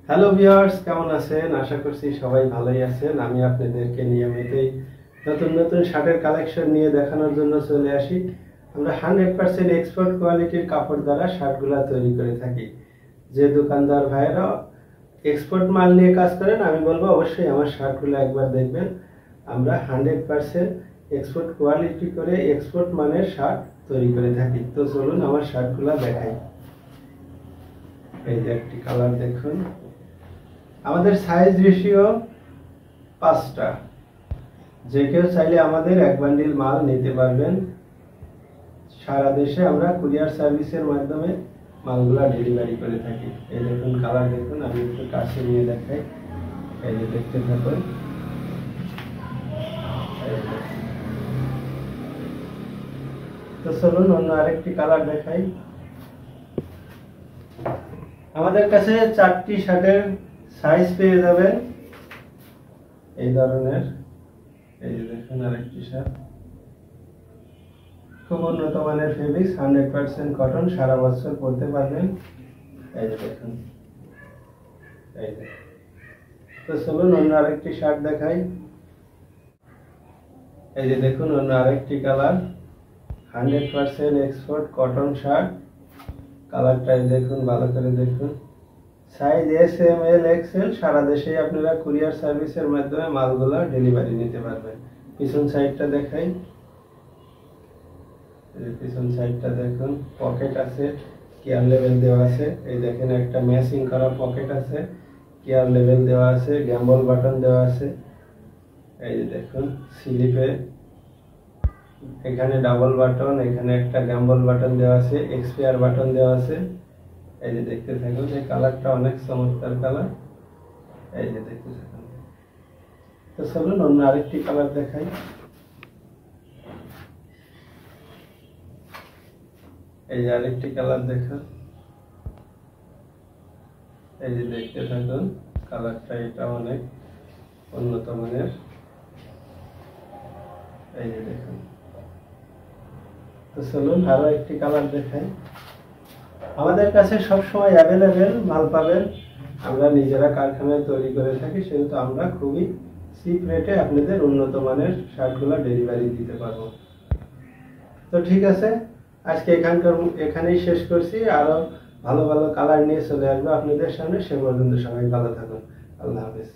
Hello viewers, কেমন আছেন? আশা করছি সবাই ভালোই আছেন। আমি আপনাদেরকে নিয়মিতই নতুন নতুন শার্টের কালেকশন নিয়ে দেখানোর জন্য চলে আসি। আমরা 100% এক্সপোর্ট কোয়ালিটির কাপড় দ্বারা শার্টগুলো তৈরি করে থাকি। যে দোকানদার ভাইরা এক্সপোর্ট মাল নিয়ে কাজ করেন, আমি বলবো অবশ্যই আমার শার্টগুলো একবার দেখবেন। আমরা 100% এক্সপোর্ট কোয়ালিটি করে এক্সপোর্ট মানের শার্ট তৈরি করে থাকি। তো চলুন আমার শার্টগুলো দেখাই। এই যে একটি কালার দেখুন। আমাদের সাইজ রেশিও 5টা। যে কেউ চাইলে আমাদের এক বান্ডিল মাল নিতে পারবেন। সারা দেশে আমরা কুরিয়ার সার্ভিসের মাধ্যমে মালগুলা ডেলিভারি করে থাকি। এই দেখুন কালার দেখুন, আমি একটু কাছে নিয়ে দেখাই। এই যে দেখতে থাকুন। তো চলুন অন্য আরেকটি কালার দেখাই। আমাদের কাছে 4টি শার্টের সাইজ পেয়ে যাবেন এই ধরনের। এই যে দেখুন আরেকটি শার্ট, খুব উন্নত মানের ফেব্রিক্স, 100% কটন, সারা বছর পরতে পারবেন। এই যে দেখুন। এই যে তো চলুন অন্য আরেকটি শার্ট দেখাই। এই যে দেখুন অন্য আরেকটি কালার, 100% এক্সপোর্ট কটন শার্ট। কালারটা দেখুন, ভালো করে দেখুন। সাইজ এস, এম, এল, এক্সেল, সারা দেশে আপনারা কুরিয়ার সার্ভিসের মাধ্যমে মালগুলা ডেলিভারি নিতে পারবেন। পিছন সাইডটা দেখাই। পিছন সাইডটা দেখুন, পকেট আছে, কেয়ার লেভেল দেওয়া আছে। এই দেখেন একটা ম্যাচিং করা পকেট আছে, কেয়ার লেভেল দেওয়া আছে, গ্যাম্বল বাটন দেওয়া আছে। এই যে দেখুন স্লিপে এখানে ডাবল বাটন, এখানে একটা গ্যাম্বল বাটন দেওয়া আছে, এক্সপায়ার বাটন দেওয়া আছে। এই যে দেখতে থাকুন, এই কালারটা অনেক চমৎকার কালার। এই যে দেখতে থাকুন। তো চলুন অন্য আরেকটি কালার দেখাই। এই যে আরেকটি কালার দেখুন। এই যে দেখতে থাকুন, কালারটা এটা অনেক উন্নত মানের। এই যে দেখুন। তো চলুন আরো একটি কালার দেখাই। আমাদের কাছে সবসময় অ্যাভেলেবেল মাল পাবেন। আমরা নিজেরা কারখানায় তৈরি করে থাকি, সেহেতু আমরা খুবই চিপ রেটে আপনাদের উন্নত মানের শার্টগুলো ডেলিভারি দিতে পারবো। তো ঠিক আছে, আজকে এখানেই শেষ করছি। আরো ভালো ভালো কালার নিয়ে চলে আসবো আপনাদের সামনে। সে পর্যন্ত সবাই ভালো থাকুন। আল্লাহ হাফেজ।